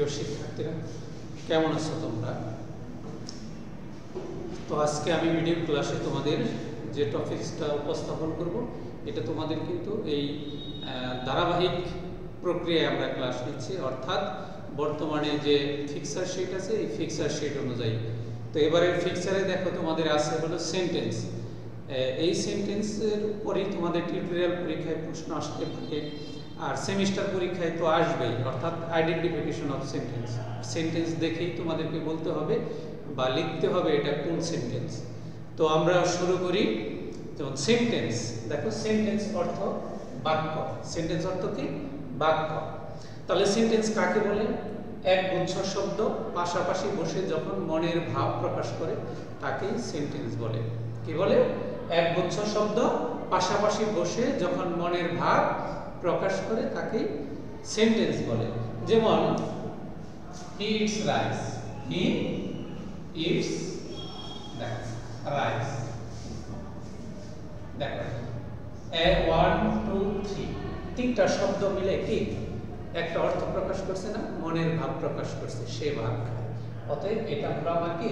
প্রিয় শিক্ষার্থীরা, কেমন আছো তোমরা? তো আজকে আমি ভিডিও ক্লাসে তোমাদের যে টপিকসটা উপস্থাপন করব, এটা তোমাদের কিন্তু এই ধারাবাহিক প্রক্রিয়ায় আমরা ক্লাস নিচ্ছি, অর্থাৎ বর্তমানে যে ফিক্সার শিট আছে এই ফিক্সার শিট অনুযায়ী। তো এবারে ফিক্সারে দেখো তোমাদের আছে হলো সেন্টেন্স। এই সেন্টেন্সের উপরেই তোমাদের টিউটোরিয়াল পরীক্ষায় প্রশ্ন আসতে পারে, আর সেমিস্টার পরীক্ষায় তো আসবেই, অর্থাৎ আইডেন্টিফিকেশন অফ সেন্টেন্স। সেন্টেন্স দেখেই তোমাদেরকে বলতে হবে বা লিখতে হবে এটা কোন সেন্টেন্স। তো আমরা শুরু করি। যেমন সেন্টেন্স, দেখো সেন্টেন্স অর্থ বাক্য। সেন্টেন্স অর্থ কি? বাক্য। তাহলে সেন্টেন্স কাকে বলে? এক গুচ্ছ শব্দ পাশাপাশি বসে যখন মনের ভাব প্রকাশ করে তাকেই সেন্টেন্স বলে। কি বলে? এক গুচ্ছ শব্দ পাশাপাশি বসে যখন মনের ভাব প্রকাশ করে তাকেই সেন্টেন্স বলে। যেমন he eats rice, he eats rice. দেখো 1 2 3 তিনটা শব্দ মিলে কি একটা অর্থ প্রকাশ করছে না? মনের ভাব প্রকাশ করছে, সে ভাব খায়। অতএব এটা হলো আমার কি?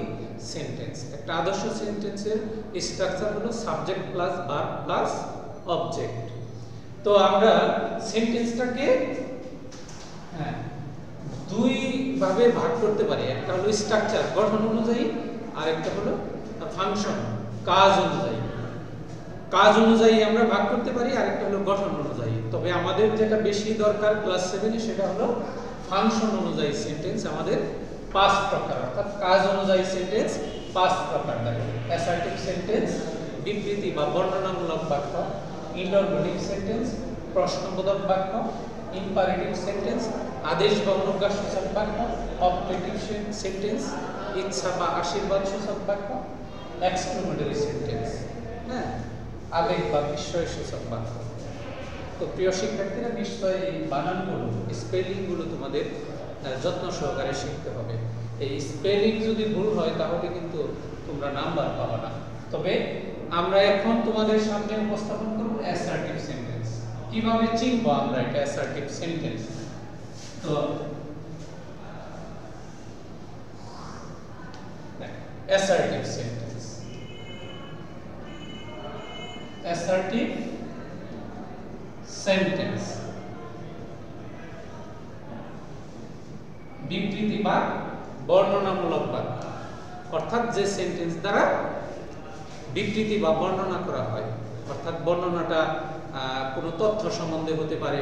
সেন্টেন্স। একটা আদর্শ সেন্টেন্সের স্ট্রাকচার হলো subject plus verb plus object. তো আমরা সেন্টেন্সটাকে দুই ভাবে ভাগ করতে পারি। একটা হলো স্ট্রাকচার, গঠন অনুযায়ী, আর একটা হলো ফাংশন, কাজ অনুযায়ী। কাজ অনুযায়ী আমরা ভাগ করতে পারি, আর একটা হলো গঠন অনুযায়ী। তবে আমাদের যেটা বেশি দরকার ক্লাস 7-এ সেটা হলো ফাংশন অনুযায়ী সেন্টেন্স। আমাদের 5 প্রকার, অর্থাৎ কাজ অনুযায়ী সেন্টেন্স 5 প্রকার। দেখো অ্যাসার্টিভ সেন্টেন্স, বিবৃতি বা বর্ণনামূলক বাক্য, ইন্টারোগেটিভ সেন্টেন্স, প্রশ্নবোধক বাক্য, ইম্পারেটিভ সেন্টেন্স, আদেশ বা অনুজ্ঞা সূচক বাক্য, অবজেক্টিভ সেন্টেন্স, ইচ্ছা বা আশীর্বাদ সূচক বাক্য, এক্সক্লেমেটরি সেন্টেন্স, আবেগ বা বিস্ময় সূচক বাক্য। তো প্রিয় শিক্ষার্থীরা, নিশ্চয়ই এই বানানগুলো, স্পেলিংগুলো তোমাদের যত্ন সহকারে শিখতে হবে। এই স্পেলিং যদি ভুল হয় তাহলে কিন্তু তোমরা নাম্বার পাবে না। তবে আমরা এখন তোমাদের সামনে উপস্থাপন করব অ্যাসার্টিভ সেন্টেন্স। কিভাবে চিনব আমরা এটা অ্যাসার্টিভ সেন্টেন্স? তো অ্যাসার্টিভ সেন্টেন্স, অ্যাসার্টিভ সেন্টেন্স বিবৃতি বা বর্ণনামূলক বাক্য, অর্থাৎ যে সেন্টেন্স দ্বারা বিবৃতি বা বর্ণনা করা হয়। অর্থাৎ বর্ণনাটা কোনো তথ্য সম্বন্ধে হতে পারে,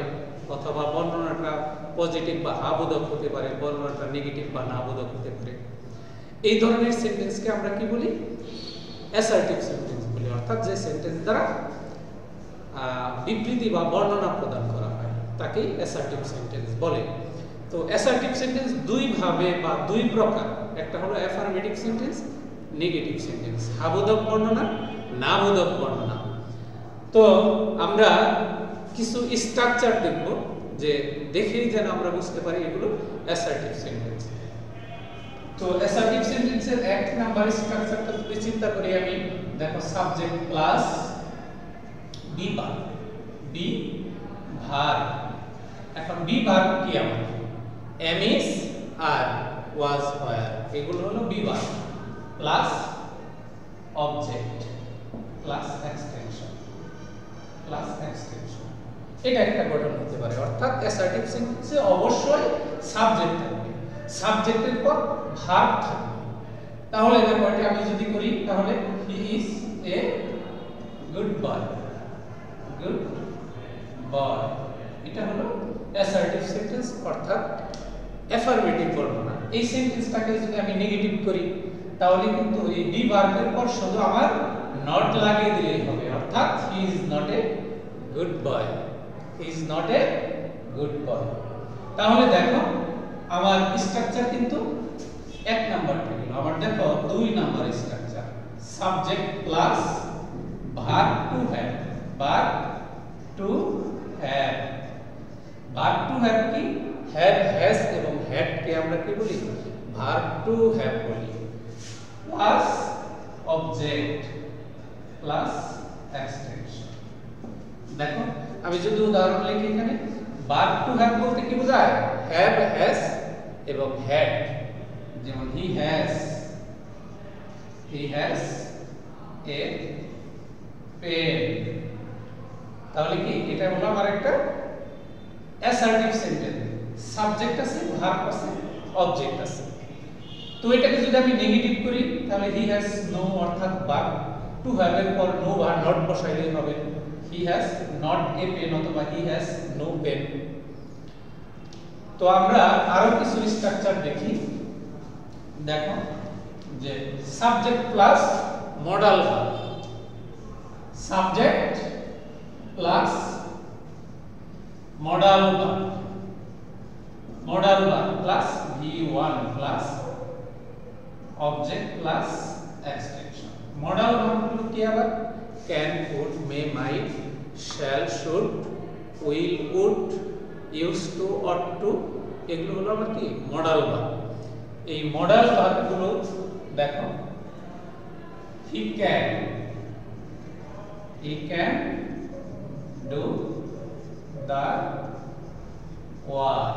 অথবা বর্ণনাটা পজিটিভ বা হাবোধক হতে পারে, বর্ণনাটা নেগেটিভ বা নাবোধক হতে পারে। এই ধরনের সেন্টেন্সকে আমরা কি বলি? অ্যাসার্টিভ সেন্টেন্স বলি। অর্থাৎ যে সেন্টেন্স দ্বারা বিবৃতি বা বর্ণনা প্রদান করা হয় তাকেই অ্যাসার্টিভ সেন্টেন্স বলে। তো অ্যাসার্টিভ সেন্টেন্স দুই ভাবে বা দুই প্রকার। একটা হলো অ্যাফার্মেটিভ সেন্টেন্স, নেগেটিভ সেন্টেন্স, হাবোধক বর্ণনা, নাবোধক বর্ণনা। তো আমরা কিছু স্ট্রাকচার দেখব, যে দেখেই যেন আমরা বুঝতে পারি এগুলো অ্যাসার্টিভ সেন্টেন্স। তো অ্যাসার্টিভ সেন্টেন্সের 1 নাম্বার স্ট্রাকচারটা যদি চিন্তা করি আমি, দেখো subject plus be verb, be verb. এখন বি ভার্ব কি? আমার am is, are, was, were, এগুলো হলো be verb plus object plus extension, plus extension. এটা একটা গঠন হতে পারে। অর্থাৎ অ্যাসার্টিভ সেন্টেন্সে অবশ্যই সাবজেক্ট থাকবে, সাবজেক্টের পর ভার্ব থাকবে। তাহলে দেখো এটা আমি যদি করি, তাহলে he is a good boy, good boy. এটা হলো অ্যাসার্টিভ সেন্টেন্স, অর্থাৎ অ্যাফার্মেটিভ বর্ণনা। এই সেন্টেন্সটাকে যদি আমি নেগেটিভ করি, তাহলে কিন্তু এই বি ভার্বের পর শুধু আমার নট লাগিয়ে দিলেই হবে। অর্থাৎ he is not a good boy, he is not a good boy. তাহলে দেখো আমার স্ট্রাকচার কিন্তু 1 নাম্বার থেকে আমার দেখো 2 number structure, subject plus verb to have, verb to have. Verb to have কি? হ্যাভ, হ্যাজ এবং হ্যাড কে আমরা কি বলি? ভার্ব টু হ্যাভ বলি। Plus object plus extension. দেখো আমি যদি উদাহরণ লিখি এখানে, ভার্ব টু হ্যাভ বলতে কি বোঝায়? হ্যাভ, হ্যাজ এবং হ্যাড, যেমন হি হ্যাজ এ পেন। তাহলে কি এটা হলো আমার একটা অ্যাসার্টিভ সেন্টেন্স, সাবজেক্ট আছে, ভার্ব আছে, অবজেক্ট আছে। তো এটাকে যদি আমি নেগেটিভ করি তাহলে হি হ্যাজ নো অর্থাৎ ভার্ব টু হ্যাভ এর পর নো বা নট বসাইলেই হবে, he has not a pen অথবা হি হ্যাজ নো পেন। তো আমরা আরো কিছু স্ট্রাকচার দেখি। দেখো যে subject plus modal verb, subject plus modal verb, modal verb plus V1 plus object plus extension. Modal verb গুলো কি আবার? Can, could, may, might, shall, should, will, would, use to, ought to, এগুলো হলো আবার কি মডাল ভার্ব। এই modal verb গুলো দেখো, he can do the work.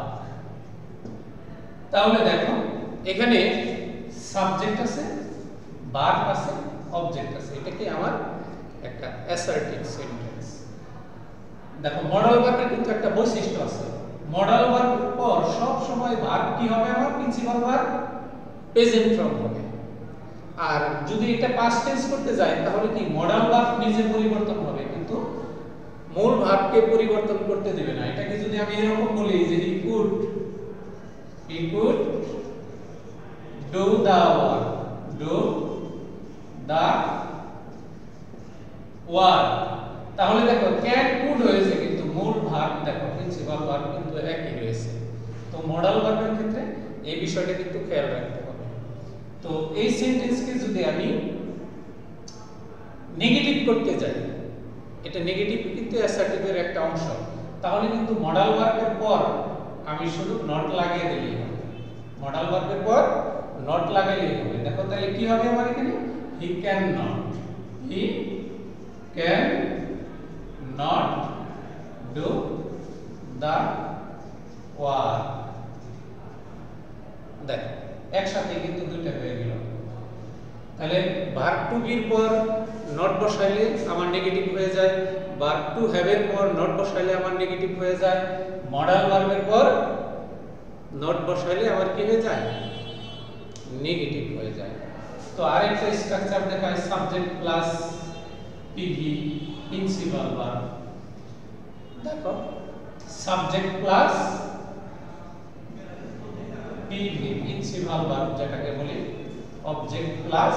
তাহলে দেখো এখানে সাবজেক্ট আছে, ভার্ব আছে, অবজেক্ট আছে, এটা কি আমার একটা অ্যাসার্টিভ সেন্টেন্স। দেখো মডাল ভার্বের কিন্তু একটা বৈশিষ্ট্য আছে, মডাল ভার্বের পর সব সময় ভার্ব কি হবে? আমার প্রিন্সিপাল ভার্ব প্রেজেন্ট ফর্ম হবে। আর যদি এটা পাস্ট টেন্স করতে যায় তাহলে কি মডাল ভার্ব নিজে পরিবর্তন হবে, কিন্তু মূল ভার্বকে পরিবর্তন করতে দেবে না। এটাকে যদি আমি এরকম বলি যে he could do the work, তাহলে দেখো ক্যান কুড হয়েছে কিন্তু মূল ভার্ব দেখো প্রিন্সিপাল ভার্ব কিন্তু একই রয়েছে। তো মডাল ভার্বের ক্ষেত্রে এই বিষয়টা কিন্তু খেয়াল রাখতে হবে। তো এই সেন্টেন্সকে যদি আমি নেগেটিভ করতে যাই, এটা নেগেটিভ কিন্তু অ্যাসার্টিভের একটা অংশ, তাহলে কিন্তু মডাল ভার্বের পর আমি শুধু নট লাগিয়ে দিলেই হবে, মডাল ভার্বের পর নট লাগাইলেই হবে। দেখো তাহলে কি হবে আমার এখানে? He can not do the work. দেখো একসাথে কিন্তু দুইটা হয়ে গেল। তাহলে ভার্ব টু বির পর নট বসাইলে আমার নেগেটিভ হয়ে যায়, ভার্ব টু হ্যাভ এর পর নট বসাইলে আমার নেগেটিভ হয়ে যায়, মডাল ভার্বের পর নট বসাইলে আমার কি হয়ে যায়? নেগেটিভ হয়ে যায়। তো আরেকটা স্ট্রাকচার দেখায় subject plus PV principal verb. দেখো subject plus PV principal verb যেটাকে বলি অবজেক্ট প্লাস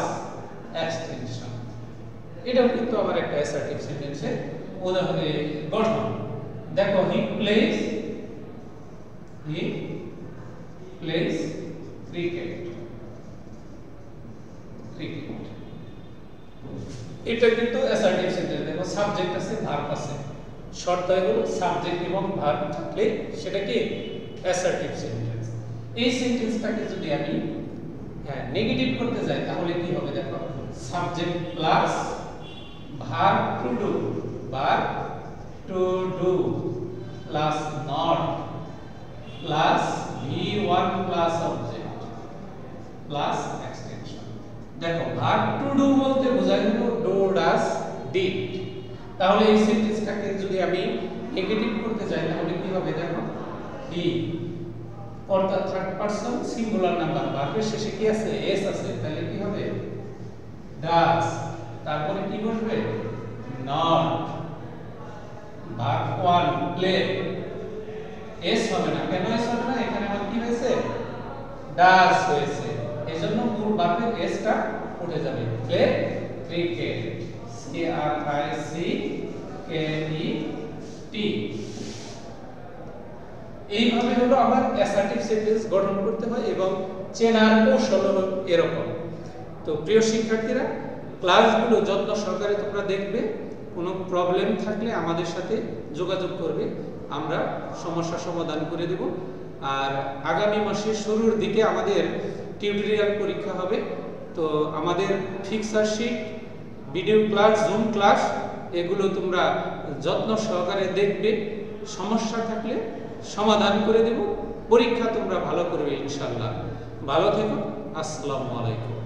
এক্সটেনশন। এটাও কিন্তু আমার একটা অ্যাসার্টিভ সেন্টেন্সের উদাহরণে গঠন। দেখো হি প্লেজ ক্রিকেট, এটা কিন্তু অ্যাসার্টিভ সেন্টেন্স। দেখো সাবজেক্ট আছে, ভার্ব আছে, শর্ত হলো সাবজেক্ট এবং ভার্ব থাকলে সেটা কি অ্যাসার্টিভ সেন্টেন্স। এই সেন্টেন্সটাকে যদি আমি নেগেটিভ করতে যাই তাহলে কি হবে? দেখো subject plus verb to do plus not plus V1 plus object plus extension. দেখো ভার্ব টু ডু বলতে বোঝায় হলো ডু, ডাজ, ডিড। তাহলে এই সেন্টেন্সটাকে যদি আমি নেগেটিভ করতে যাই তাহলে কি হবে? দেখো হি অর্থাৎ থার্ড পারসন সিঙ্গুলার নাম্বার, ভার্বের শেষে কি আছে? এস আছে, তাহলে কি হবে? ডাজ, তারপরে কি বসবে? নট, ভার্ব 1 প্লে, এস হবে না, কেন এস হবে না? এখানে আমার কি হয়েছে? ডাজ হয়েছে, এজন্য মূল ভার্বের এসটা উঠে যাবে। Play cricket, CRICKET। এইভাবে হলো আমার অ্যাসার্টিভ সেন্টেন্স গঠন করতে হয় এবং চেনার কৌশল হলো এরকম। তো প্রিয় শিক্ষার্থীরা, ক্লাসগুলো যত্ন সহকারে তোমরা দেখবে, কোনো প্রবলেম থাকলে আমাদের সাথে যোগাযোগ করবে, আমরা সমস্যা সমাধান করে দেব। আর আগামী মাসের শুরুর দিকে আমাদের টিউটোরিয়াল পরীক্ষা হবে। তো আমাদের fixer sheet, video class, zoom class এগুলো তোমরা যত্ন সহকারে দেখবে, সমস্যা থাকলে সমাধান করে দেব। পরীক্ষা তোমরা ভালো করবে ইনশাআল্লাহ। ভালো থেকো, আসসালামু আলাইকুম।